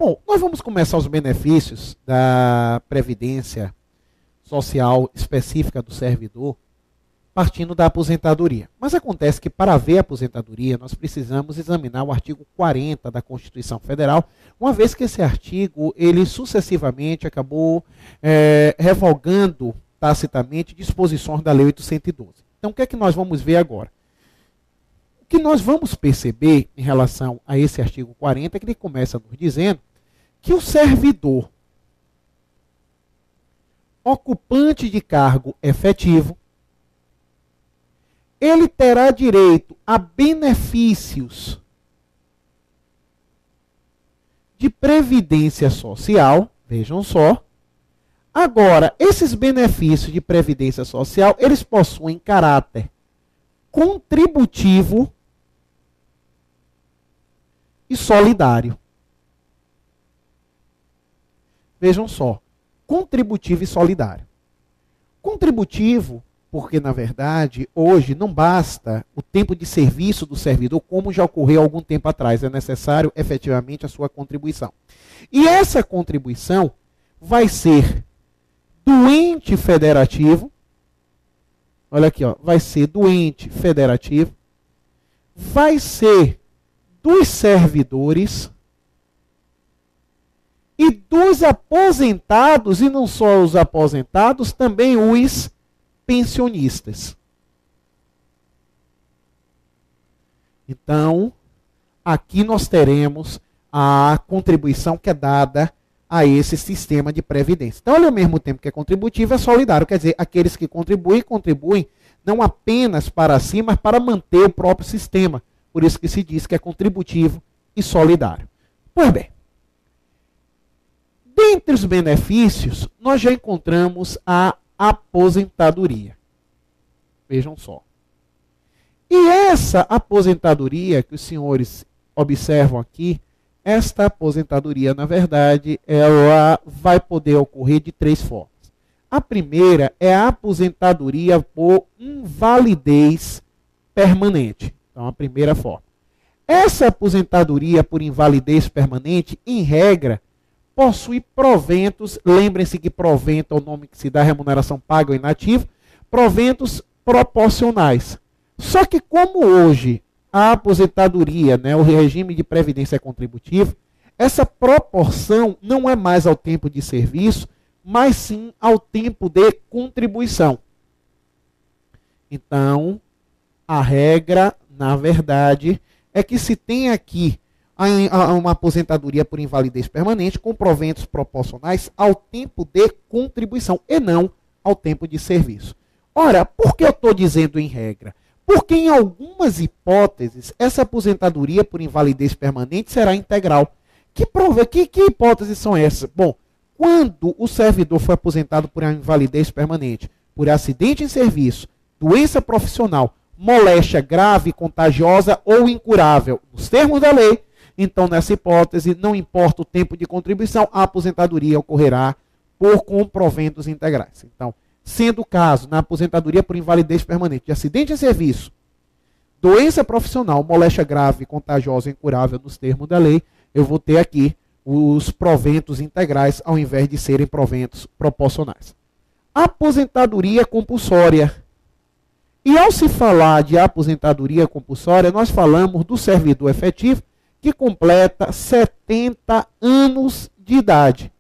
Bom, nós vamos começar os benefícios da previdência social específica do servidor partindo da aposentadoria. Mas acontece que para ver a aposentadoria, nós precisamos examinar o artigo 40 da Constituição Federal, uma vez que esse artigo, ele sucessivamente acabou revogando tacitamente disposições da Lei 812. Então, o que é que nós vamos ver agora? O que nós vamos perceber em relação a esse artigo 40 é que ele começa nos dizendo que o servidor ocupante de cargo efetivo, ele terá direito a benefícios de previdência social, vejam só. Agora, esses benefícios de previdência social, eles possuem caráter contributivo e solidário. Vejam só, contributivo e solidário. Contributivo, porque, na verdade, hoje não basta o tempo de serviço do servidor, como já ocorreu há algum tempo atrás. É necessário, efetivamente, a sua contribuição. E essa contribuição vai ser do ente federativo, olha aqui, ó, vai ser do ente federativo, vai ser dos servidores e dos aposentados, e não só os aposentados, também os pensionistas. Então, aqui nós teremos a contribuição que é dada a esse sistema de previdência. Então, ao mesmo tempo que é contributivo, é solidário. Quer dizer, aqueles que contribuem não apenas para si, mas para manter o próprio sistema. Por isso que se diz que é contributivo e solidário. Pois bem, dentre os benefícios, nós já encontramos a aposentadoria. Vejam só. E essa aposentadoria que os senhores observam aqui, esta aposentadoria, na verdade, ela vai poder ocorrer de três formas. A primeira é a aposentadoria por invalidez permanente. Então, a primeira forma. Essa aposentadoria por invalidez permanente, em regra, possui proventos, lembrem-se que provento é o nome que se dá à remuneração paga ou inativa, proventos proporcionais. Só que como hoje a aposentadoria, o regime de previdência contributiva, essa proporção não é mais ao tempo de serviço, mas sim ao tempo de contribuição. Então, a regra, na verdade, é que se tem aqui uma aposentadoria por invalidez permanente com proventos proporcionais ao tempo de contribuição e não ao tempo de serviço. Ora, por que eu estou dizendo em regra? Porque em algumas hipóteses, essa aposentadoria por invalidez permanente será integral. Que hipóteses são essas? Bom, quando o servidor foi aposentado por invalidez permanente, por acidente em serviço, doença profissional, moléstia grave, contagiosa ou incurável, nos termos da lei, então, nessa hipótese, não importa o tempo de contribuição, a aposentadoria ocorrerá com proventos integrais. Então, sendo o caso, na aposentadoria por invalidez permanente, de acidente em serviço, doença profissional, moléstia grave, contagiosa ou incurável, nos termos da lei, eu vou ter aqui os proventos integrais, ao invés de serem proventos proporcionais. Aposentadoria compulsória. E ao se falar de aposentadoria compulsória, nós falamos do servidor efetivo que completa 70 anos de idade.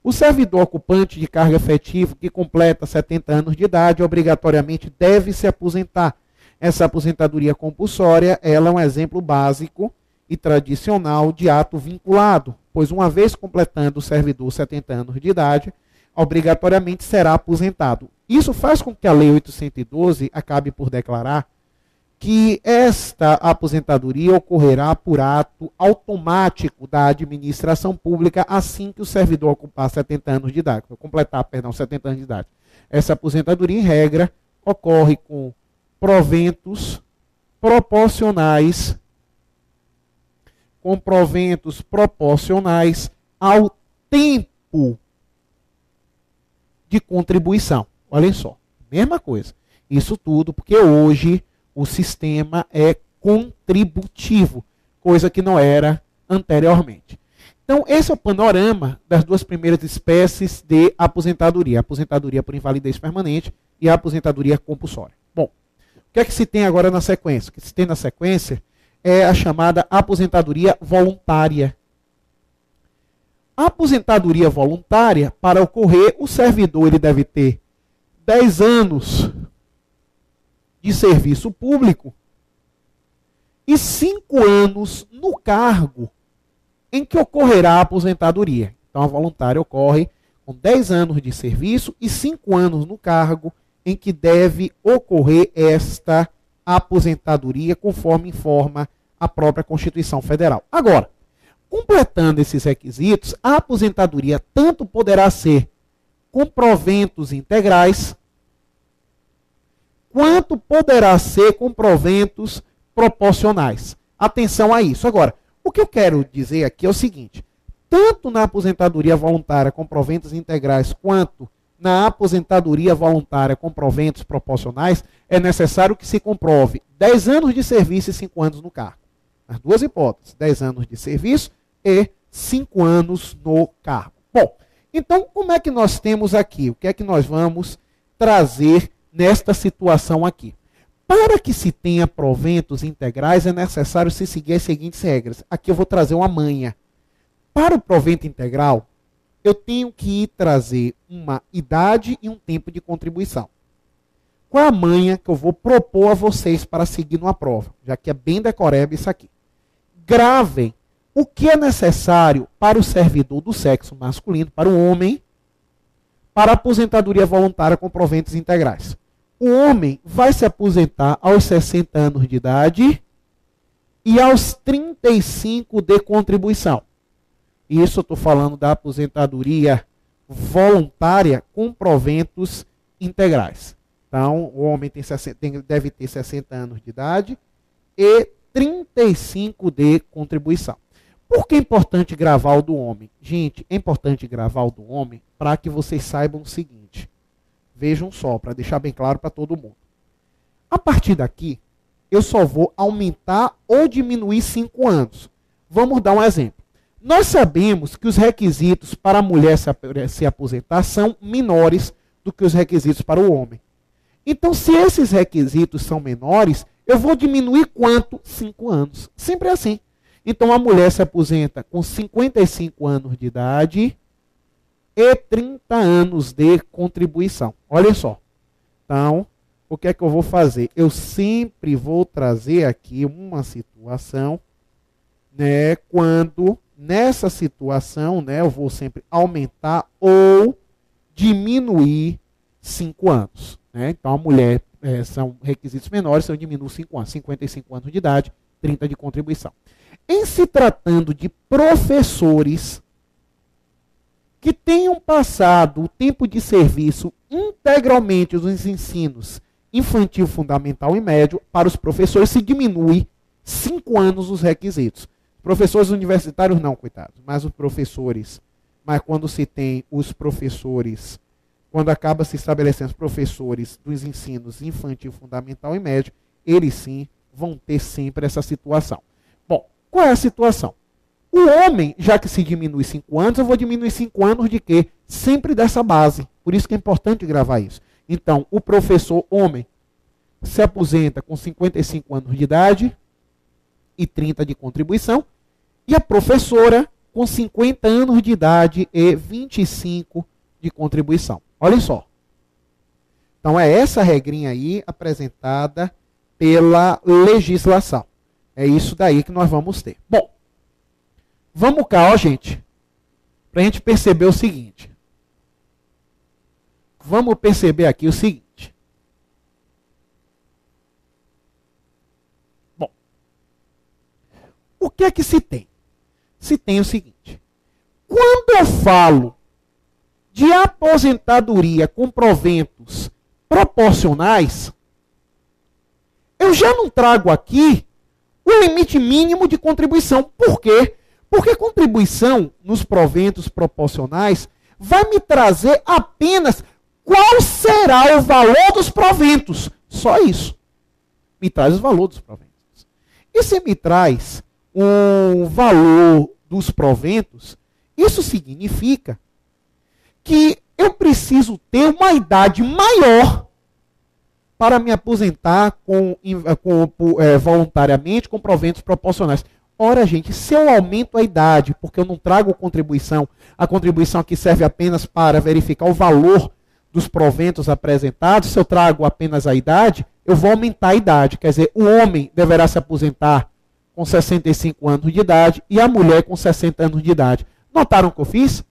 O servidor ocupante de cargo efetivo que completa 70 anos de idade, obrigatoriamente deve se aposentar. Essa aposentadoria compulsória, ela é um exemplo básico e tradicional de ato vinculado, pois uma vez completando o servidor 70 anos de idade, obrigatoriamente será aposentado. Isso faz com que a Lei 812 acabe por declarar que esta aposentadoria ocorrerá por ato automático da administração pública assim que o servidor ocupar 70 anos de idade, completar, 70 anos de idade. Essa aposentadoria, em regra, ocorre com proventos proporcionais ao tempo de contribuição. Olhem só, mesma coisa. Isso tudo porque hoje o sistema é contributivo, coisa que não era anteriormente. Então, esse é o panorama das duas primeiras espécies de aposentadoria. A aposentadoria por invalidez permanente e a aposentadoria compulsória. Bom, o que é que se tem agora na sequência? O que se tem na sequência é a chamada aposentadoria voluntária. A aposentadoria voluntária, para ocorrer, o servidor ele deve ter 10 anos de serviço público e 5 anos no cargo em que ocorrerá a aposentadoria. Então, a voluntária ocorre com 10 anos de serviço e 5 anos no cargo em que deve ocorrer esta aposentadoria, conforme informa a própria Constituição Federal. Agora, completando esses requisitos, a aposentadoria tanto poderá ser com proventos integrais, quanto poderá ser com proventos proporcionais. Atenção a isso. Agora, o que eu quero dizer aqui é o seguinte: tanto na aposentadoria voluntária com proventos integrais, quanto na aposentadoria voluntária com proventos proporcionais, é necessário que se comprove 10 anos de serviço e 5 anos no cargo. As duas hipóteses, 10 anos de serviço e 5 anos no cargo. Bom, então como é que nós temos aqui? O que é que nós vamos trazer nesta situação aqui? Para que se tenha proventos integrais, é necessário se seguir as seguintes regras. Aqui eu vou trazer uma manha. Para o provento integral, eu tenho que trazer uma idade e um tempo de contribuição. Qual é a manha que eu vou propor a vocês para seguir numa prova? Já que é bem decoreba isso aqui. Gravem o que é necessário para o servidor do sexo masculino, para o homem, para a aposentadoria voluntária com proventos integrais. O homem vai se aposentar aos 60 anos de idade e aos 35 de contribuição. Isso eu estou falando da aposentadoria voluntária com proventos integrais. Então, o homem deve ter 60 anos de idade e 35 de contribuição. Por que é importante gravar o do homem? Gente, é importante gravar o do homem para que vocês saibam o seguinte. Vejam só, para deixar bem claro para todo mundo. A partir daqui, eu só vou aumentar ou diminuir 5 anos. Vamos dar um exemplo. Nós sabemos que os requisitos para a mulher se aposentar são menores do que os requisitos para o homem. Então, se esses requisitos são menores, eu vou diminuir quanto? 5 anos. Sempre assim. Então, a mulher se aposenta com 55 anos de idade e 30 anos de contribuição. Olha só. Então, o que é que eu vou fazer? Eu sempre vou trazer aqui uma situação, né, quando nessa situação, né, eu vou sempre aumentar ou diminuir 5 anos. Né? Então, a mulher são requisitos menores, eu diminuo 5 anos. 55 anos de idade, 30 de contribuição. Em se tratando de professores que tenham passado o tempo de serviço integralmente nos ensinos infantil, fundamental e médio, para os professores se diminui 5 anos os requisitos. Professores universitários não, coitados, mas os professores. Mas quando se tem os professores, quando acaba se estabelecendo os professores dos ensinos infantil, fundamental e médio, eles sim vão ter sempre essa situação. Bom, qual é a situação? O homem, já que se diminui 5 anos, eu vou diminuir 5 anos de quê? Sempre dessa base. Por isso que é importante gravar isso. Então, o professor homem se aposenta com 55 anos de idade e 30 de contribuição. E a professora com 50 anos de idade e 25 de contribuição. Olha só. Então, é essa regrinha aí apresentada pela legislação. É isso daí que nós vamos ter. Bom, vamos cá, ó, gente, para a gente perceber o seguinte. Vamos perceber aqui o seguinte. Bom, o que é que se tem? Se tem o seguinte. Quando eu falo de aposentadoria com proventos proporcionais, eu já não trago aqui o limite mínimo de contribuição. Por quê? Porque contribuição nos proventos proporcionais vai me trazer apenas qual será o valor dos proventos. Só isso. Me traz o valor dos proventos. E se me traz um valor dos proventos, isso significa que eu preciso ter uma idade maior para me aposentar voluntariamente com proventos proporcionais. Ora, gente, se eu aumento a idade, porque eu não trago contribuição, a contribuição aqui serve apenas para verificar o valor dos proventos apresentados, se eu trago apenas a idade, eu vou aumentar a idade. Quer dizer, o homem deverá se aposentar com 65 anos de idade e a mulher com 60 anos de idade. Notaram o que eu fiz?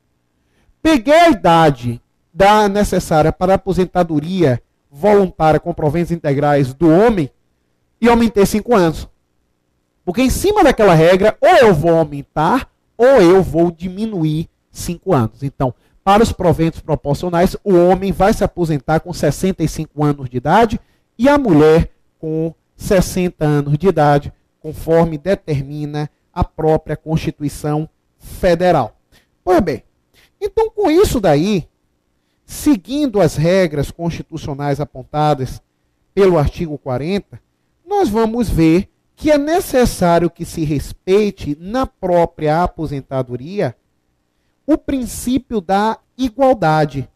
Peguei a idade necessária para a aposentadoria voluntária com proventos integrais do homem e aumentei 5 anos. Porque em cima daquela regra, ou eu vou aumentar, ou eu vou diminuir 5 anos. Então, para os proventos proporcionais, o homem vai se aposentar com 65 anos de idade e a mulher com 60 anos de idade, conforme determina a própria Constituição Federal. Pois bem, então com isso daí, seguindo as regras constitucionais apontadas pelo artigo 40, nós vamos ver que é necessário que se respeite na própria aposentadoria o princípio da igualdade.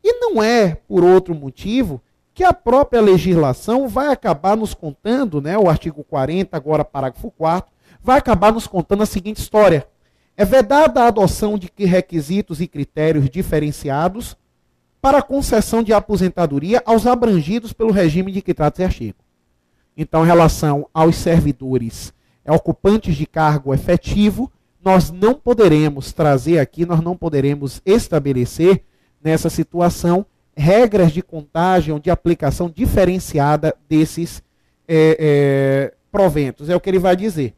E não é por outro motivo que a própria legislação vai acabar nos contando, né, o artigo 40, agora parágrafo 4º, vai acabar nos contando a seguinte história. É vedada a adoção de requisitos e critérios diferenciados para a concessão de aposentadoria aos abrangidos pelo regime de que trata esse artigo. Então, em relação aos servidores ocupantes de cargo efetivo, nós não poderemos trazer aqui, nós não poderemos estabelecer nessa situação regras de contagem ou de aplicação diferenciada desses proventos. É o que ele vai dizer.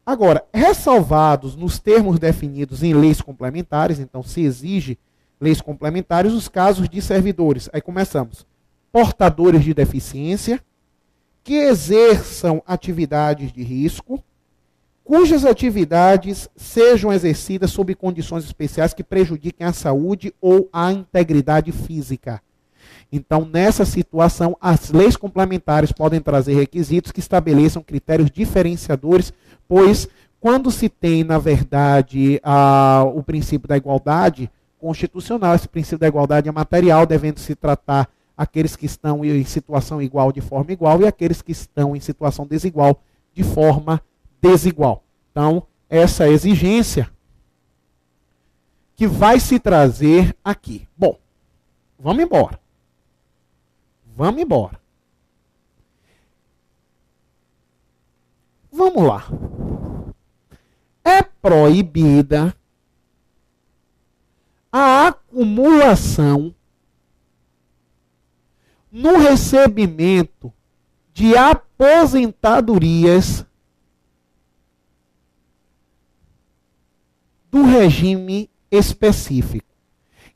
Agora, ressalvados nos termos definidos em leis complementares, então se exige leis complementares, os casos de servidores. Aí começamos. Portadores de deficiência, que exerçam atividades de risco, cujas atividades sejam exercidas sob condições especiais que prejudiquem a saúde ou a integridade física. Então, nessa situação, as leis complementares podem trazer requisitos que estabeleçam critérios diferenciadores, pois quando se tem, na verdade, o princípio da igualdade constitucional, esse princípio da igualdade é material, devendo se tratar aqueles que estão em situação igual de forma igual e aqueles que estão em situação desigual de forma desigual. Então, essa exigência que vai se trazer aqui. Bom, vamos embora. Vamos embora. Vamos lá. É proibida a acumulação no recebimento de aposentadorias do regime específico.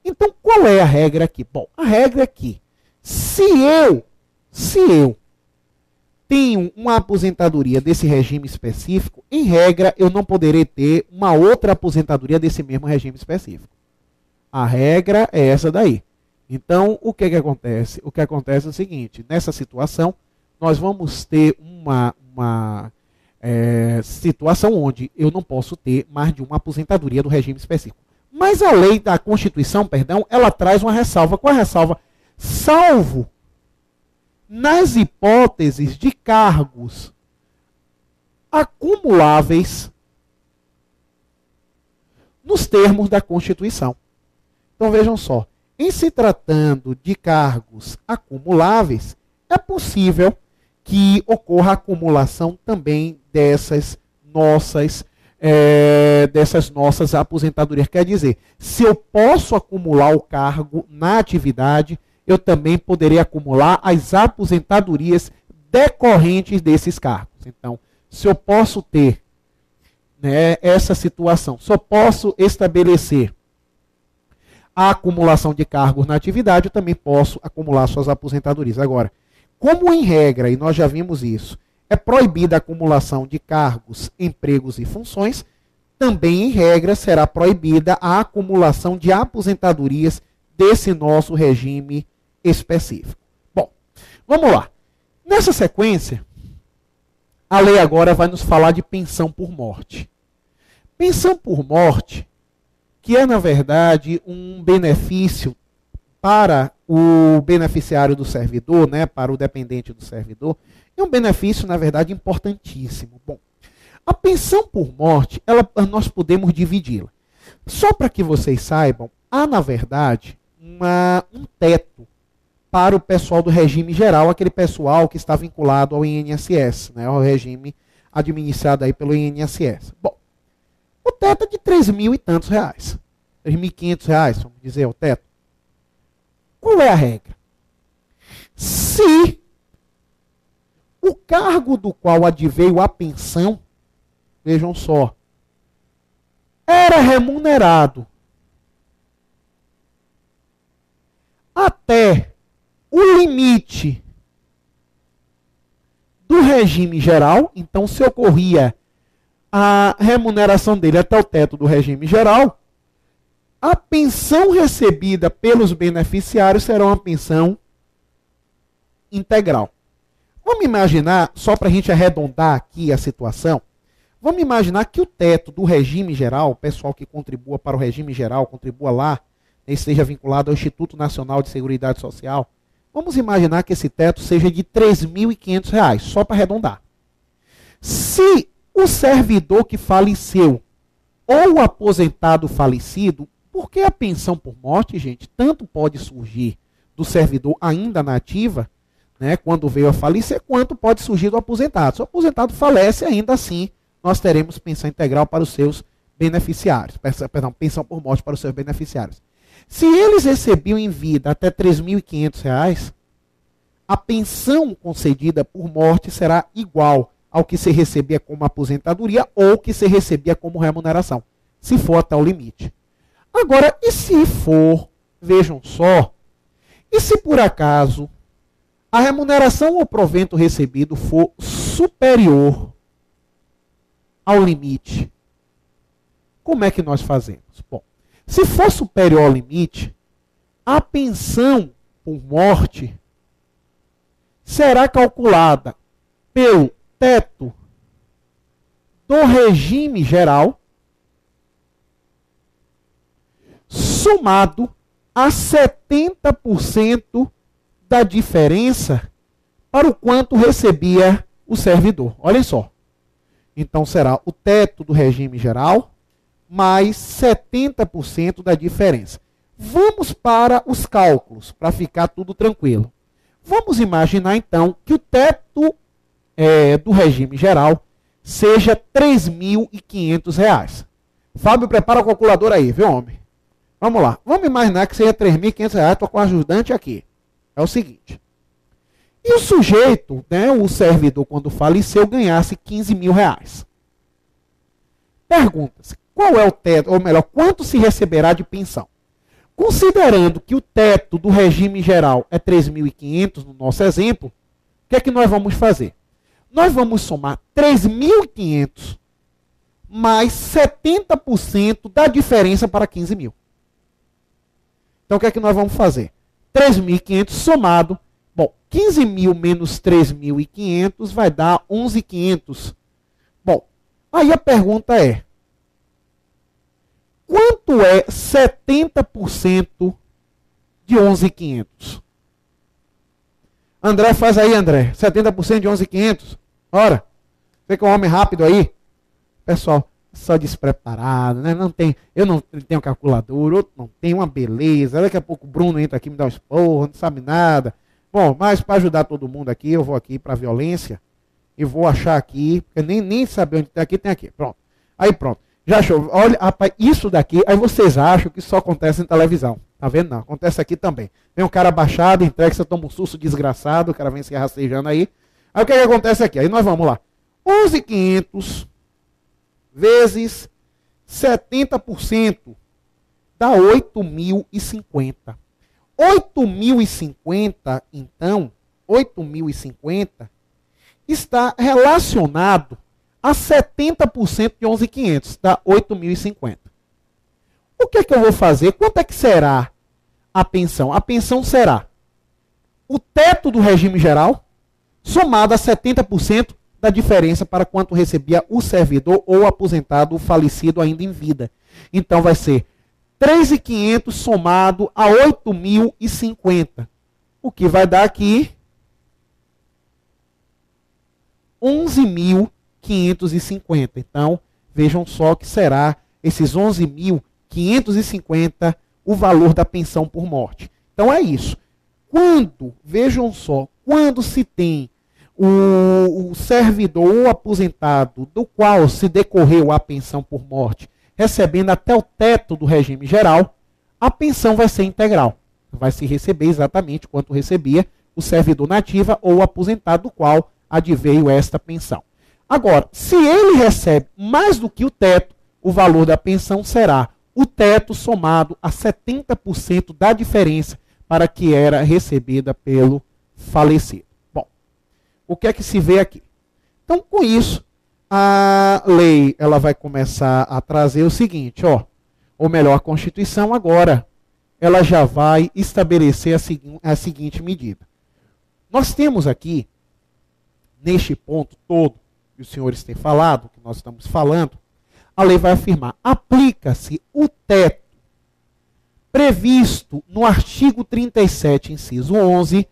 Então, qual é a regra aqui? Bom, a regra é que se eu tenho uma aposentadoria desse regime específico, em regra, eu não poderei ter uma outra aposentadoria desse mesmo regime específico. A regra é essa daí. Então, o que acontece? O que acontece é o seguinte, nessa situação, nós vamos ter uma situação onde eu não posso ter mais de uma aposentadoria do regime específico. Mas a lei da Constituição, ela traz uma ressalva. Qual é a ressalva? Salvo nas hipóteses de cargos acumuláveis nos termos da Constituição. Então vejam só, em se tratando de cargos acumuláveis, é possível que ocorra a acumulação também dessas nossas aposentadorias. Quer dizer, se eu posso acumular o cargo na atividade, eu também poderia acumular as aposentadorias decorrentes desses cargos. Então, se eu posso ter, né, essa situação, se eu posso estabelecer a acumulação de cargos na atividade, eu também posso acumular suas aposentadorias. Agora, como em regra, e nós já vimos isso, é proibida a acumulação de cargos, empregos e funções, também em regra será proibida a acumulação de aposentadorias desse nosso regime específico. Bom, vamos lá. Nessa sequência, a lei agora vai nos falar de pensão por morte. Pensão por morte, que é, na verdade, um benefício para o beneficiário do servidor, né, para o dependente do servidor, é um benefício, na verdade, importantíssimo. Bom, a pensão por morte, nós podemos dividi-la. Só para que vocês saibam, há, na verdade, um teto para o pessoal do regime geral, aquele pessoal que está vinculado ao INSS, né, ao regime administrado aí pelo INSS. Bom, o teto é de R$3.000 e tantos reais. R$3.500, vamos dizer, o teto. Qual é a regra? Se o cargo do qual adveio a pensão, vejam só, era remunerado até o limite do regime geral, então se ocorria a remuneração dele até o teto do regime geral, a pensão recebida pelos beneficiários será uma pensão integral. Vamos imaginar, só para a gente arredondar aqui a situação, vamos imaginar que o teto do regime geral, o pessoal que contribua para o regime geral, contribua lá, esteja vinculado ao Instituto Nacional de Seguridade Social, vamos imaginar que esse teto seja de R$3.500, só para arredondar. Se o servidor que faleceu ou o aposentado falecido, porque a pensão por morte, gente, tanto pode surgir do servidor ainda na ativa, né, quando veio a falecer, quanto pode surgir do aposentado. Se o aposentado falece, ainda assim, nós teremos pensão integral para os seus beneficiários. Perdão, pensão por morte para os seus beneficiários. Se eles recebiam em vida até R$3.500, a pensão concedida por morte será igual ao que se recebia como aposentadoria ou que se recebia como remuneração, se for até o limite. Agora, e se for, vejam só, e se por acaso a remuneração ou provento recebido for superior ao limite, como é que nós fazemos? Bom, se for superior ao limite, a pensão por morte será calculada pelo teto do regime geral somado a 70% da diferença para o quanto recebia o servidor. Olhem só. Então será o teto do regime geral mais 70% da diferença. Vamos para os cálculos, para ficar tudo tranquilo. Vamos imaginar então que o teto do regime geral seja R$3.500. Fábio, prepara a calculadora aí, viu, homem? Vamos lá. Vamos imaginar que seja R$3.500. Estou com o ajudante aqui. É o seguinte. E o sujeito, né, o servidor, quando faleceu, ganhasse R$15.000. Pergunta-se, qual é o teto, ou melhor, quanto se receberá de pensão? Considerando que o teto do regime geral é R$3.500, no nosso exemplo, o que é que nós vamos fazer? Nós vamos somar R$3.500 mais 70% da diferença para R$15.000. Então, o que é que nós vamos fazer? 3.500 somado. Bom, 15.000 menos 3.500 vai dar 11.500. Bom, aí a pergunta é: quanto é 70% de 11.500? André, faz aí, André. 70% de 11.500? Ora, você que é um homem rápido aí. Pessoal, só despreparado, né? Eu não tenho calculadora, outro não tem, uma beleza. Daqui a pouco o Bruno entra aqui, me dá um esporro, não sabe nada. Bom, mas para ajudar todo mundo aqui, eu vou aqui para a violência e vou achar aqui, porque nem saber onde tem aqui. Pronto. Aí pronto. Já achou? Olha, rapaz, isso daqui, aí vocês acham que só acontece em televisão. Tá vendo? Não, acontece aqui também. Vem um cara baixado, entrega, você toma um susto desgraçado, o cara vem se rastejando aí. Aí o que acontece aqui? Aí nós vamos lá. 11.500 vezes 70% dá 8.050. 8.050, então, 8.050 está relacionado a 70% de 11.500, dá 8.050. O que é que eu vou fazer? Quanto é que será a pensão? A pensão será o teto do regime geral somado a 70% da diferença para quanto recebia o servidor ou aposentado falecido ainda em vida. Então vai ser 3.500 somado a 8.050, o que vai dar aqui 11.550. Então, vejam só que será esses 11.550 o valor da pensão por morte. Então é isso. Vejam só, quando se tem o servidor ou aposentado do qual se decorreu a pensão por morte, recebendo até o teto do regime geral, a pensão vai ser integral. Vai se receber exatamente quanto recebia o servidor na ativa ou aposentado do qual adveio esta pensão. Agora, se ele recebe mais do que o teto, o valor da pensão será o teto somado a 70% da diferença para que era recebida pelo falecido. Bom, o que é que se vê aqui? Então, com isso, a lei ela vai começar a trazer o seguinte, ou melhor, a Constituição agora, ela já vai estabelecer a seguinte medida. Nós temos aqui, neste ponto todo, que os senhores têm falado, que nós estamos falando, a lei vai afirmar, aplica-se o teto previsto no artigo 37, inciso 11.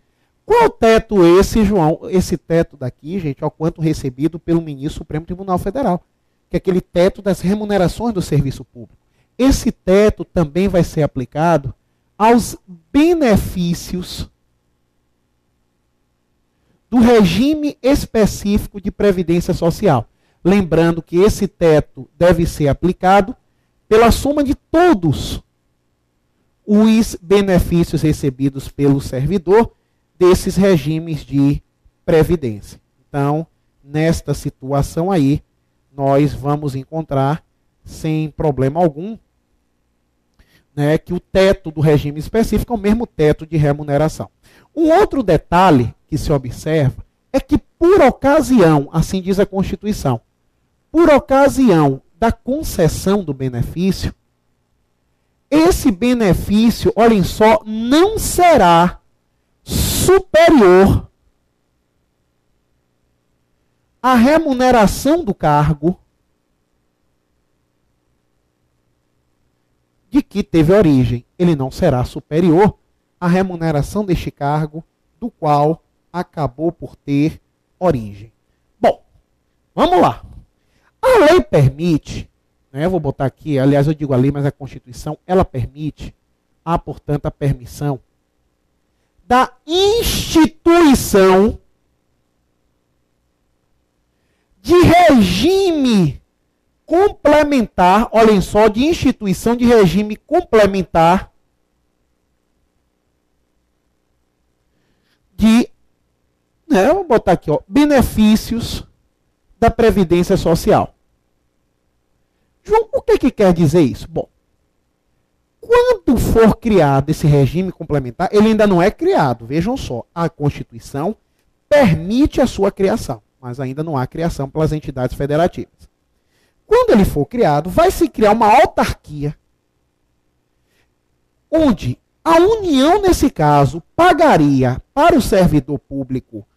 Qual teto esse, João? Esse teto daqui, gente, é o quanto recebido pelo ministro do Supremo Tribunal Federal, que é aquele teto das remunerações do serviço público. Esse teto também vai ser aplicado aos benefícios do regime específico de previdência social. Lembrando que esse teto deve ser aplicado pela soma de todos os benefícios recebidos pelo servidor desses regimes de previdência. Então, nesta situação aí, nós vamos encontrar, sem problema algum, né, que o teto do regime específico é o mesmo teto de remuneração. Um outro detalhe que se observa é que, por ocasião, assim diz a Constituição, por ocasião da concessão do benefício, esse benefício, olhem só, não será superior à remuneração do cargo de que teve origem. Ele não será superior à remuneração deste cargo do qual acabou por ter origem. Bom, vamos lá. A lei permite, né, eu vou botar aqui, aliás eu digo a lei, mas a Constituição, ela permite, portanto, a permissão da instituição de regime complementar, olhem só, de instituição de regime complementar de, né, eu vou botar aqui, benefícios da Previdência Social. João, o que quer dizer isso? Bom, quando for criado esse regime complementar, ele ainda não é criado. Vejam só, a Constituição permite a sua criação, mas ainda não há criação pelas entidades federativas. Quando ele for criado, vai se criar uma autarquia, onde a União, nesse caso, pagaria para o servidor público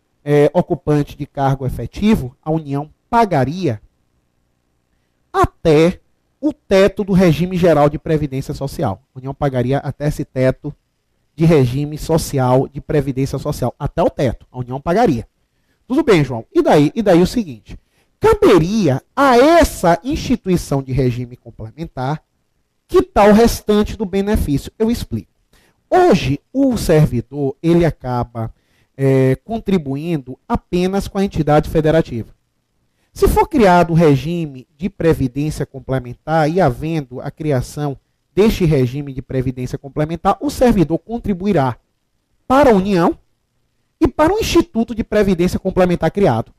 ocupante de cargo efetivo, a União pagaria até o teto do regime geral de previdência social. A União pagaria até esse teto de regime social, de previdência social. Até o teto, a União pagaria. Tudo bem, João. E daí o seguinte, caberia a essa instituição de regime complementar quitar o restante do benefício. Eu explico. Hoje, o servidor, ele acaba contribuindo apenas com a entidade federativa. Se for criado o regime de previdência complementar e havendo a criação deste regime de previdência complementar, o servidor contribuirá para a União e para o Instituto de Previdência Complementar criado.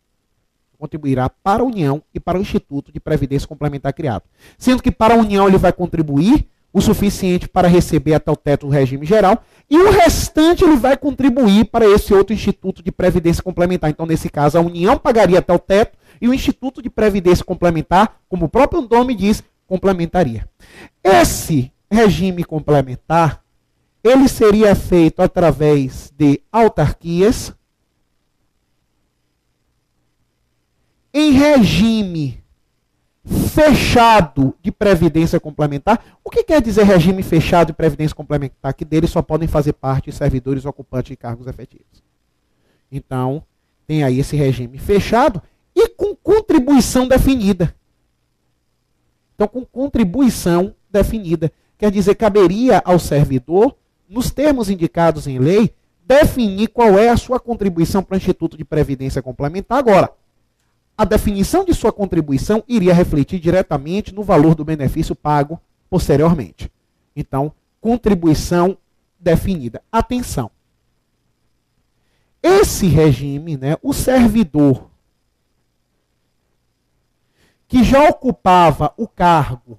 Contribuirá para a União e para o Instituto de Previdência Complementar criado. Sendo que para a União ele vai contribuir o suficiente para receber até o teto do regime geral e o restante ele vai contribuir para esse outro Instituto de Previdência Complementar. Então, nesse caso, a União pagaria até o teto e o Instituto de Previdência Complementar, como o próprio nome diz, complementaria. Esse regime complementar, ele seria feito através de autarquias em regime fechado de previdência complementar. O que quer dizer regime fechado de previdência complementar? Que dele só podem fazer parte servidores ocupantes de cargos efetivos. Então, tem aí esse regime fechado e com contribuição definida. Então, com contribuição definida. Quer dizer, caberia ao servidor, nos termos indicados em lei, definir qual é a sua contribuição para o Instituto de Previdência Complementar. Agora, a definição de sua contribuição iria refletir diretamente no valor do benefício pago posteriormente. Então, contribuição definida. Atenção. Esse regime, né, o servidor que já ocupava o cargo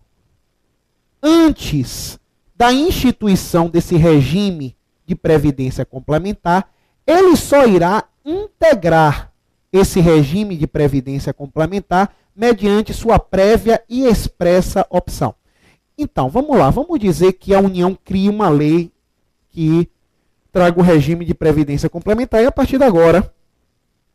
antes da instituição desse regime de previdência complementar, ele só irá integrar esse regime de previdência complementar mediante sua prévia e expressa opção. Então, vamos lá, vamos dizer que a União cria uma lei que traga o regime de previdência complementar e a partir de agora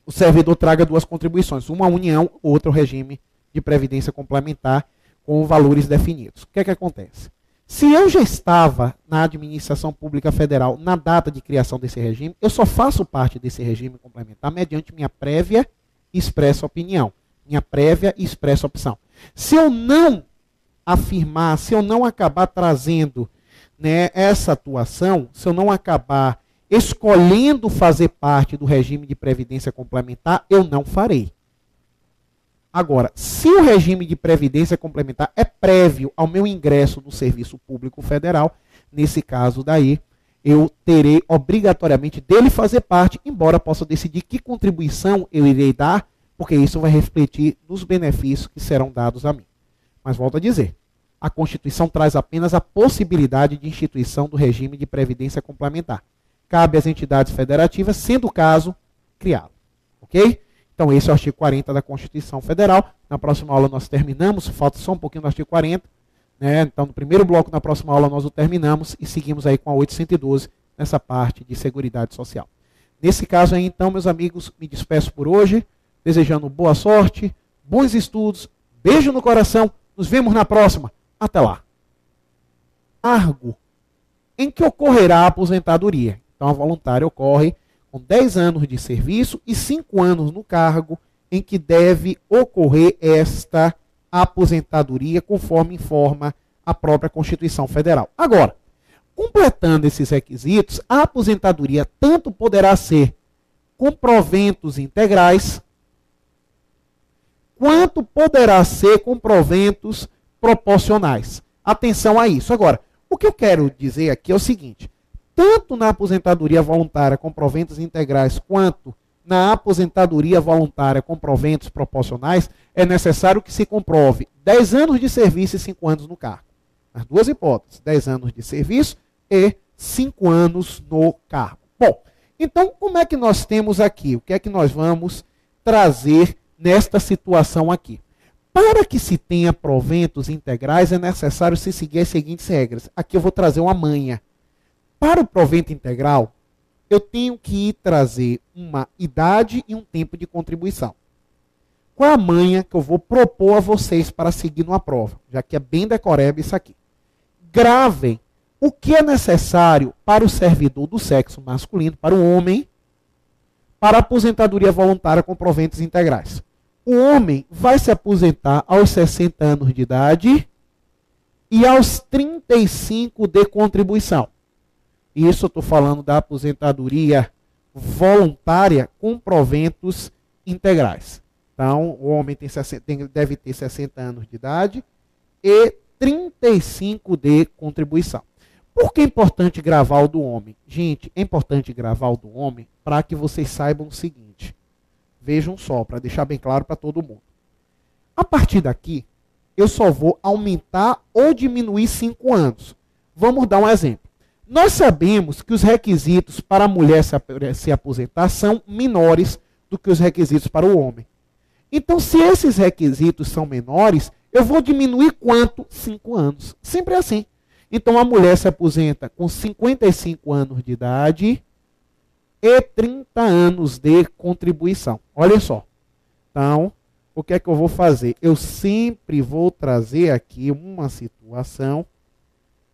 o servidor traga duas contribuições, uma União, outra o regime de previdência complementar com valores definidos. O que é que acontece? Se eu já estava na administração pública federal na data de criação desse regime, eu só faço parte desse regime complementar mediante minha prévia e expressa opinião, minha prévia e expressa opção. Se eu não afirmar, se eu não acabar trazendo, né, essa atuação, se eu não acabar escolhendo fazer parte do regime de previdência complementar, eu não farei. Agora, se o regime de previdência complementar é prévio ao meu ingresso no serviço público federal, nesse caso daí, eu terei obrigatoriamente dele fazer parte, embora possa decidir que contribuição eu irei dar, porque isso vai refletir nos benefícios que serão dados a mim. Mas volto a dizer, a Constituição traz apenas a possibilidade de instituição do regime de previdência complementar. Cabe às entidades federativas, sendo o caso, criá-lo. Ok? Então, esse é o artigo 40 da Constituição Federal. Na próxima aula nós terminamos, falta só um pouquinho do artigo 40. Né? Então, no primeiro bloco, na próxima aula, nós o terminamos e seguimos aí com a 812, nessa parte de Seguridade Social. Nesse caso aí, então, meus amigos, me despeço por hoje, desejando boa sorte, bons estudos, beijo no coração, nos vemos na próxima. Até lá. Cargo em que ocorrerá a aposentadoria. Então, a voluntária ocorre com 10 anos de serviço e 5 anos no cargo em que deve ocorrer esta aposentadoria, conforme informa a própria Constituição Federal. Agora, completando esses requisitos, a aposentadoria tanto poderá ser com proventos integrais, quanto poderá ser com proventos proporcionais. Atenção a isso. Agora, o que eu quero dizer aqui é o seguinte: tanto na aposentadoria voluntária com proventos integrais, quanto na aposentadoria voluntária com proventos proporcionais, é necessário que se comprove 10 anos de serviço e 5 anos no cargo. As duas hipóteses, 10 anos de serviço e 5 anos no cargo. Bom, então como é que nós temos aqui? O que é que nós vamos trazer nesta situação aqui? Para que se tenha proventos integrais, é necessário se seguir as seguintes regras. Aqui eu vou trazer uma manha. Para o provento integral, eu tenho que trazer uma idade e um tempo de contribuição. Qual é a manha que eu vou propor a vocês para seguir numa prova? Já que é bem decoreba isso aqui. Gravem o que é necessário para o servidor do sexo masculino, para o homem, para a aposentadoria voluntária com proventos integrais. O homem vai se aposentar aos 60 anos de idade e aos 35 de contribuição. Isso eu estou falando da aposentadoria voluntária com proventos integrais. Então, o homem deve ter 60 anos de idade e 35 de contribuição. Por que é importante gravar o do homem? Gente, é importante gravar o do homem para que vocês saibam o seguinte. Vejam só, para deixar bem claro para todo mundo. A partir daqui, eu só vou aumentar ou diminuir 5 anos. Vamos dar um exemplo. Nós sabemos que os requisitos para a mulher se aposentar são menores do que os requisitos para o homem. Então, se esses requisitos são menores, eu vou diminuir quanto? 5 anos. Sempre assim. Então, a mulher se aposenta com 55 anos de idade e 30 anos de contribuição. Olha só. Então, o que é que eu vou fazer? Eu sempre vou trazer aqui uma situação,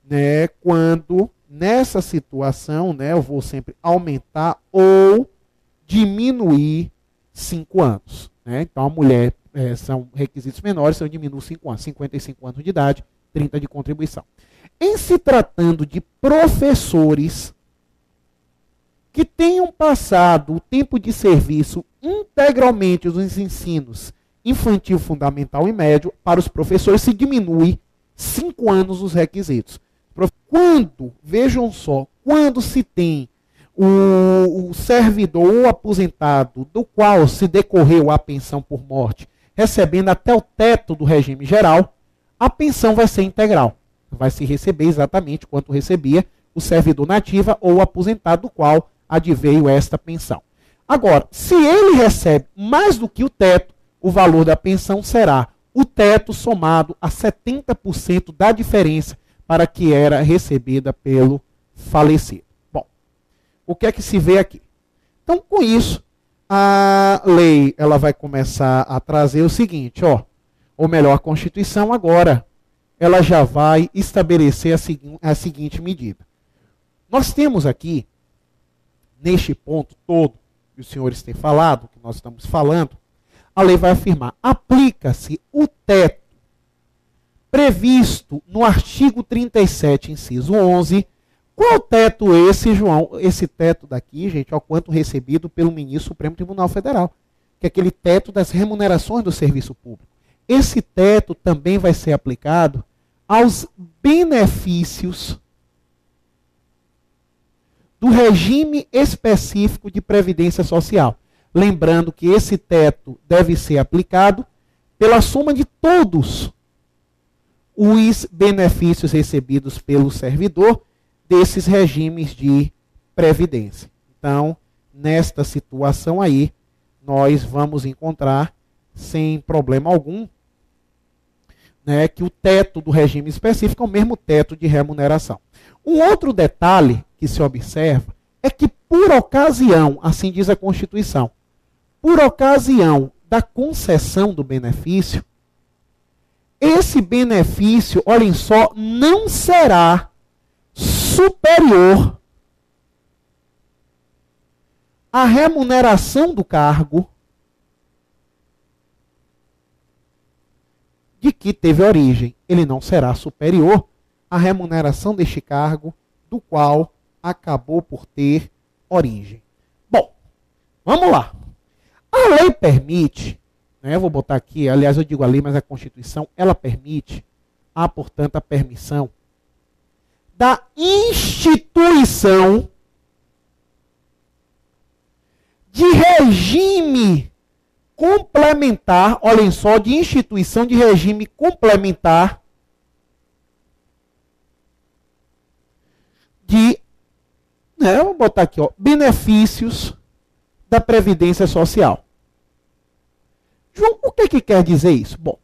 né, quando nessa situação, né, eu vou sempre aumentar ou diminuir 5 anos. Né? Então, a mulher são requisitos menores, então eu diminuo 5 anos, 55 anos de idade, 30 de contribuição. Em se tratando de professores que tenham passado o tempo de serviço integralmente nos ensinos infantil, fundamental e médio, para os professores se diminui 5 anos os requisitos. Quando, vejam só, quando se tem o servidor ou aposentado do qual se decorreu a pensão por morte, recebendo até o teto do regime geral, a pensão vai ser integral. Vai se receber exatamente quanto recebia o servidor na ativa ou aposentado do qual adveio esta pensão. Agora, se ele recebe mais do que o teto, o valor da pensão será o teto somado a 70% da diferença para que era recebida pelo falecido. Bom, o que é que se vê aqui? Então, com isso, a lei ela vai começar a trazer o seguinte, ou melhor, a Constituição agora, ela já vai estabelecer a seguinte medida. Nós temos aqui, neste ponto todo, que os senhores têm falado, que nós estamos falando, a lei vai afirmar, aplica-se o teto previsto no artigo 37, inciso 11. Qual teto esse, João? Esse teto daqui, gente, é o quanto recebido pelo ministro Supremo Tribunal Federal, que é aquele teto das remunerações do serviço público. Esse teto também vai ser aplicado aos benefícios do regime específico de previdência social. Lembrando que esse teto deve ser aplicado pela soma de todos os benefícios recebidos pelo servidor desses regimes de previdência. Então, nesta situação aí, nós vamos encontrar, sem problema algum, né, que o teto do regime específico é o mesmo teto de remuneração. Um outro detalhe que se observa é que, por ocasião, assim diz a Constituição, por ocasião da concessão do benefício, esse benefício, olhem só, não será superior à remuneração do cargo de que teve origem. Ele não será superior à remuneração deste cargo do qual acabou por ter origem. Bom, vamos lá. A lei permite, né, eu vou botar aqui, aliás eu digo a lei, mas a Constituição, ela permite, há portanto a permissão da instituição de regime complementar, olhem só, de instituição de regime complementar de, né, eu vou botar aqui, benefícios da Previdência Social. João, o que quer dizer isso? Bom,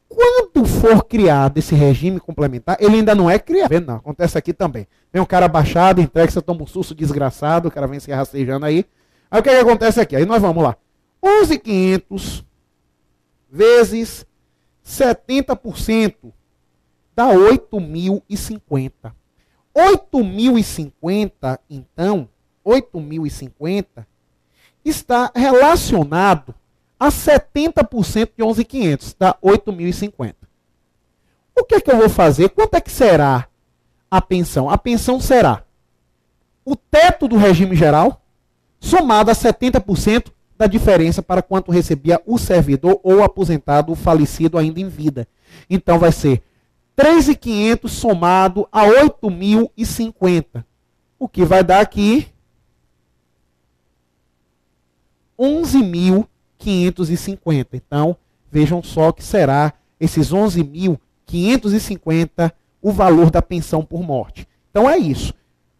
quando for criado esse regime complementar, ele ainda não é criado. Não, acontece aqui também. Vem um cara baixado, entrega, você toma um susto desgraçado, o cara vem se rastejando aí. Aí o que acontece aqui? Aí nós vamos lá. 11.500 vezes 70% dá 8.050. 8.050, então, 8.050 está relacionado a 70% de 11.500, dá 8.050. O que é que eu vou fazer? Quanto é que será a pensão? A pensão será o teto do regime geral somado a 70% da diferença para quanto recebia o servidor ou aposentado, o falecido ainda em vida. Então vai ser 3.500 somado a 8.050, o que vai dar aqui 11.550. Então, vejam só que será esses 11.550 o valor da pensão por morte. Então é isso.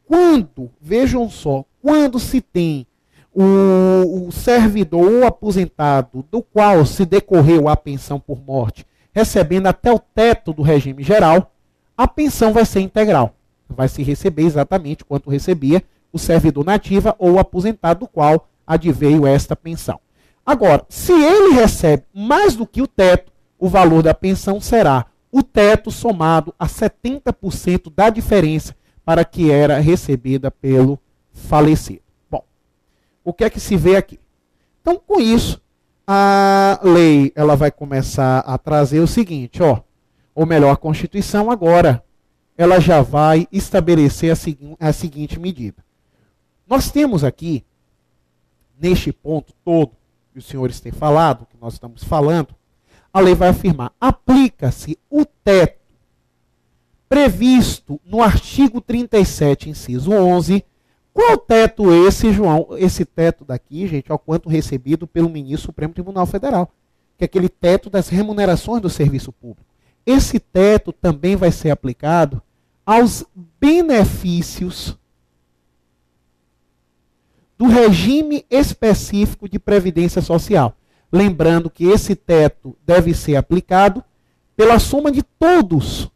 Quando, vejam só, quando se tem o servidor ou aposentado do qual se decorreu a pensão por morte, recebendo até o teto do regime geral, a pensão vai ser integral. Vai se receber exatamente quanto recebia o servidor na ativa ou aposentado do qual adveio esta pensão. Agora, se ele recebe mais do que o teto, o valor da pensão será o teto somado a 70% da diferença para que era recebida pelo falecido. Bom, o que é que se vê aqui? Então, com isso, a lei ela vai começar a trazer o seguinte, ou melhor, a Constituição agora, ela já vai estabelecer a seguinte medida. Nós temos aqui, neste ponto todo, que os senhores têm falado, que nós estamos falando, a lei vai afirmar, aplica-se o teto previsto no artigo 37, inciso 11. Qual teto esse, João? Esse teto daqui, gente, é o quanto recebido pelo ministro do Supremo Tribunal Federal, que é aquele teto das remunerações do serviço público. Esse teto também vai ser aplicado aos benefícios do regime específico de previdência social. Lembrando que esse teto deve ser aplicado pela soma de todos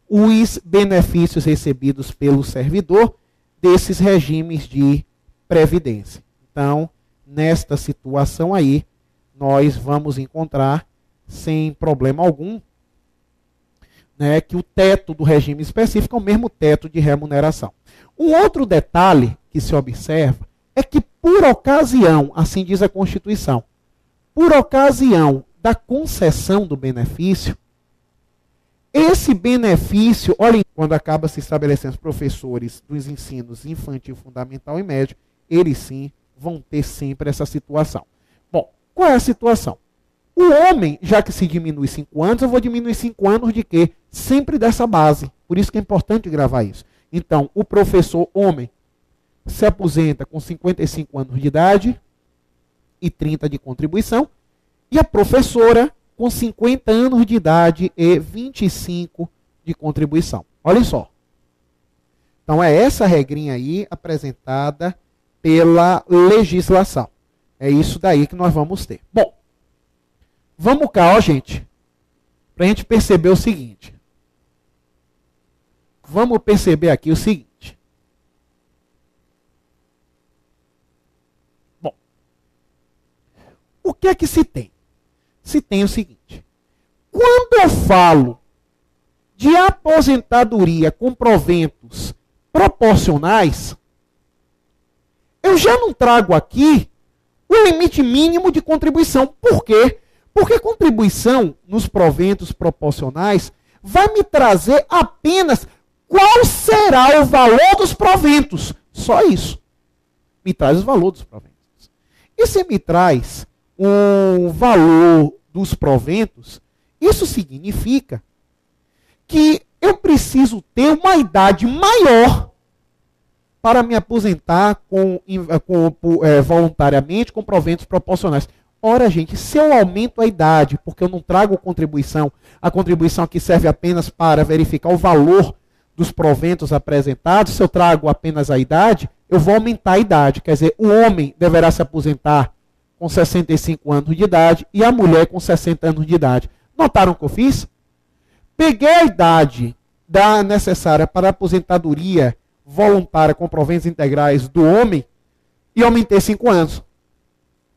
os benefícios recebidos pelo servidor desses regimes de previdência. Então, nesta situação aí, nós vamos encontrar, sem problema algum, né, que o teto do regime específico é o mesmo teto de remuneração. Um outro detalhe que se observa é que, por ocasião, assim diz a Constituição, por ocasião da concessão do benefício, esse benefício, olhem, quando acaba se estabelecendo os professores dos ensinos infantil, fundamental e médio, eles sim vão ter sempre essa situação. Bom, qual é a situação? O homem, já que se diminui 5 anos, eu vou diminuir 5 anos de quê? Sempre dessa base. Por isso que é importante gravar isso. Então, o professor homem se aposenta com 55 anos de idade e 30 de contribuição, e a professora com 50 anos de idade e 25 de contribuição. Olha só. Então, é essa regrinha aí apresentada pela legislação. É isso daí que nós vamos ter. Bom, vamos cá, gente, para a gente perceber o seguinte. Vamos perceber aqui o seguinte. Bom, o que é que se tem? Se tem o seguinte. Quando eu falo de aposentadoria com proventos proporcionais, eu já não trago aqui o limite mínimo de contribuição. Por quê? Porque contribuição nos proventos proporcionais vai me trazer apenas qual será o valor dos proventos. Só isso. Me traz o valor dos proventos. E se me traz o valor dos proventos, isso significa que eu preciso ter uma idade maior para me aposentar voluntariamente com proventos proporcionais. Ora, gente, se eu aumento a idade, porque eu não trago contribuição, a contribuição aqui serve apenas para verificar o valor dos proventos apresentados, se eu trago apenas a idade, eu vou aumentar a idade. Quer dizer, o homem deverá se aposentar com 65 anos de idade e a mulher com 60 anos de idade. Notaram o que eu fiz? Peguei a idade necessária para a aposentadoria voluntária com proventos integrais do homem e aumentei 5 anos.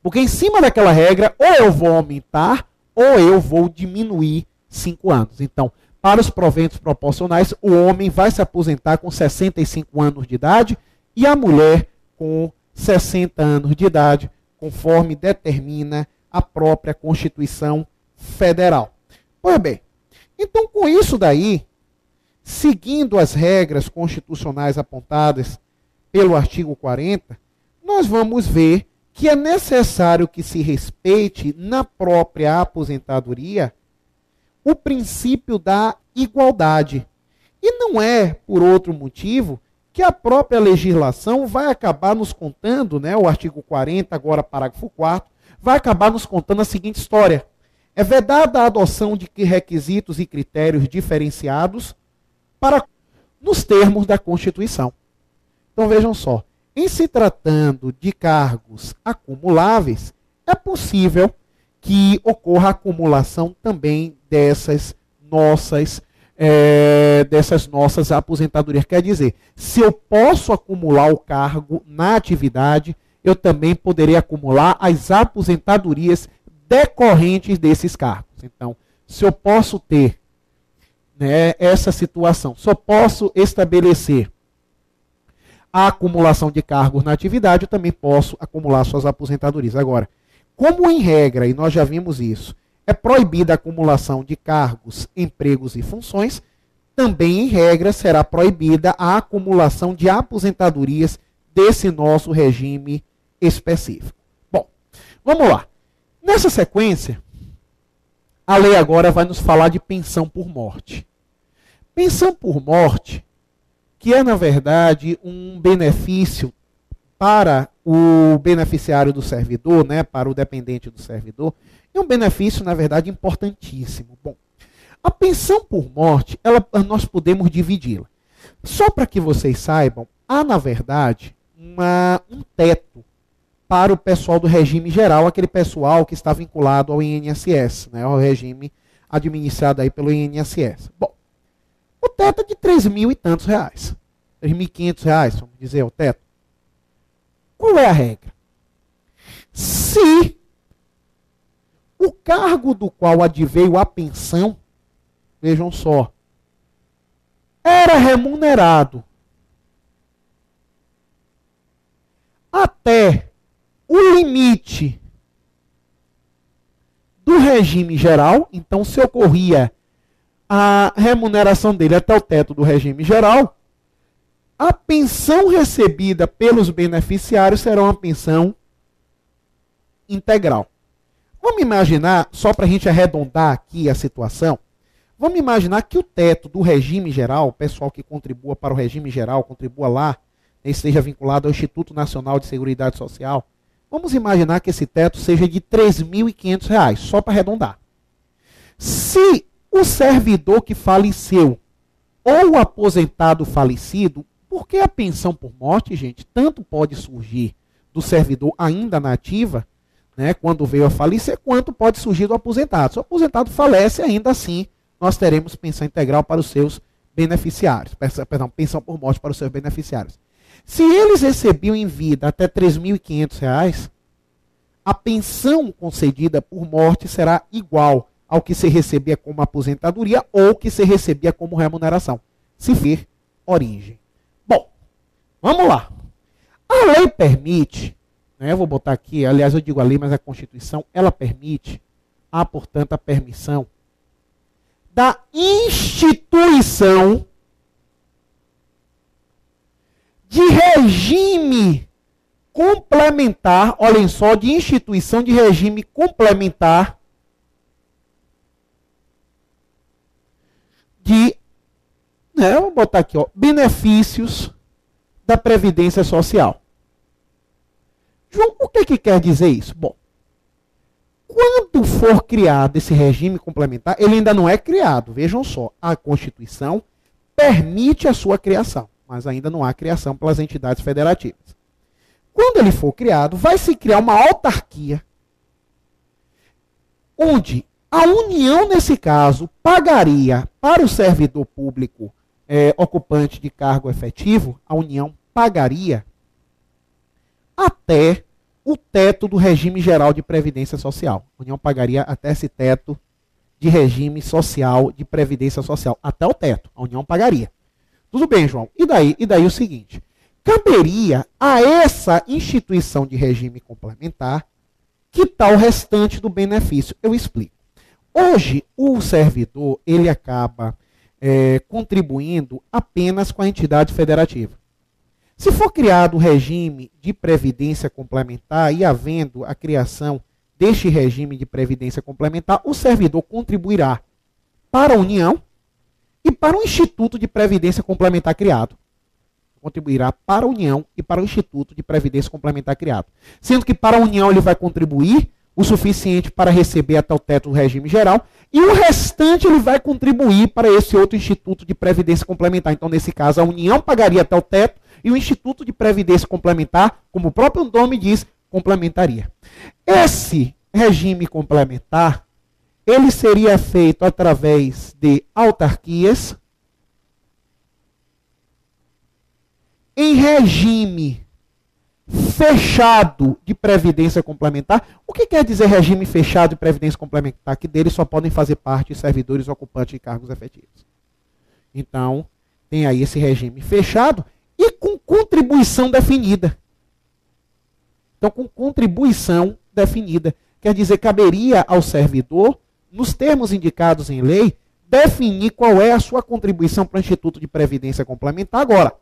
Porque em cima daquela regra, ou eu vou aumentar, ou eu vou diminuir 5 anos. Então, para os proventos proporcionais, o homem vai se aposentar com 65 anos de idade e a mulher com 60 anos de idade, conforme determina a própria Constituição Federal. Pois bem, então com isso daí, seguindo as regras constitucionais apontadas pelo artigo 40, nós vamos ver que é necessário que se respeite na própria aposentadoria o princípio da igualdade. E não é por outro motivo que a própria legislação vai acabar nos contando, né, o artigo 40, agora parágrafo 4º, vai acabar nos contando a seguinte história. É vedada a adoção de requisitos e critérios diferenciados nos termos da Constituição. Então vejam só, em se tratando de cargos acumuláveis, é possível que ocorra a acumulação também dessas nossas aposentadorias. Quer dizer, se eu posso acumular o cargo na atividade, eu também poderei acumular as aposentadorias decorrentes desses cargos. Então, se eu posso ter, né, essa situação, se eu posso estabelecer a acumulação de cargos na atividade, eu também posso acumular suas aposentadorias. Agora, como em regra, e nós já vimos isso, é proibida a acumulação de cargos, empregos e funções, também em regra será proibida a acumulação de aposentadorias desse nosso regime específico. Bom, vamos lá. Nessa sequência, a lei agora vai nos falar de pensão por morte. Pensão por morte, que é, na verdade, um benefício para o beneficiário do servidor, né, para o dependente do servidor, é um benefício, na verdade, importantíssimo. Bom, a pensão por morte, nós podemos dividi-la. Só para que vocês saibam, há, na verdade, um teto para o pessoal do regime geral, aquele pessoal que está vinculado ao INSS, né, ao regime administrado aí pelo INSS. Bom, o teto é de 3.000 e tantos reais. 3.500 reais, vamos dizer, o teto. Qual é a regra? Se o cargo do qual adveio a pensão, vejam só, era remunerado até o limite do regime geral, então se ocorria a remuneração dele até o teto do regime geral, a pensão recebida pelos beneficiários será uma pensão integral. Vamos imaginar, só para a gente arredondar aqui a situação, vamos imaginar que o teto do regime geral, o pessoal que contribua para o regime geral, contribua lá, esteja vinculado ao Instituto Nacional de Seguridade Social, vamos imaginar que esse teto seja de R$ 3.500, só para arredondar. Se o servidor que faleceu ou o aposentado falecido, porque a pensão por morte, gente, tanto pode surgir do servidor ainda na ativa, né, quando veio a falecer, quanto pode surgir do aposentado. Se o aposentado falece, ainda assim, nós teremos pensão integral para os seus beneficiários. Perdão, pensão por morte para os seus beneficiários. Se eles recebiam em vida até R$ 3.500, a pensão concedida por morte será igual ao que se recebia como aposentadoria ou que se recebia como remuneração, se for origem. Bom, vamos lá. A lei permite, né, eu vou botar aqui, aliás eu digo a lei, mas a Constituição, ela permite, há portanto a permissão da instituição de regime complementar, olhem só, de instituição de regime complementar de, né, vou botar aqui, ó, benefícios da Previdência Social. João, o que quer dizer isso? Bom, quando for criado esse regime complementar, ele ainda não é criado. Vejam só, a Constituição permite a sua criação, mas ainda não há criação pelas entidades federativas. Quando ele for criado, vai se criar uma autarquia, onde a União, nesse caso, pagaria para o servidor público ocupante de cargo efetivo, a União pagaria até o teto do regime geral de previdência social. A União pagaria até esse teto de regime social, de previdência social. Até o teto, a União pagaria. Tudo bem, João. E daí o seguinte, caberia a essa instituição de regime complementar quitar o restante do benefício. Eu explico. Hoje, o servidor, ele acaba contribuindo apenas com a entidade federativa. Se for criado o regime de previdência complementar e havendo a criação deste regime de previdência complementar, o servidor contribuirá para a União e para o Instituto de Previdência Complementar criado. Contribuirá para a União e para o Instituto de Previdência Complementar criado. Sendo que para a União ele vai contribuir o suficiente para receber até o teto do regime geral e o restante ele vai contribuir para esse outro Instituto de Previdência Complementar. Então, nesse caso, a União pagaria até o teto e o Instituto de Previdência Complementar, como o próprio nome diz, complementaria. Esse regime complementar, ele seria feito através de autarquias em regime fechado de previdência complementar. O que quer dizer regime fechado de previdência complementar? Que dele só podem fazer parte servidores ocupantes de cargos efetivos. Então, tem aí esse regime fechado e com contribuição definida. Então, com contribuição definida. Quer dizer, caberia ao servidor, nos termos indicados em lei, definir qual é a sua contribuição para o Instituto de Previdência Complementar. Agora,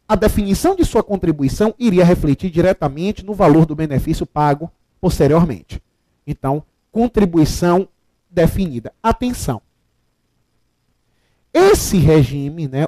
a definição de sua contribuição iria refletir diretamente no valor do benefício pago posteriormente. Então, contribuição definida. Atenção! Esse regime, né,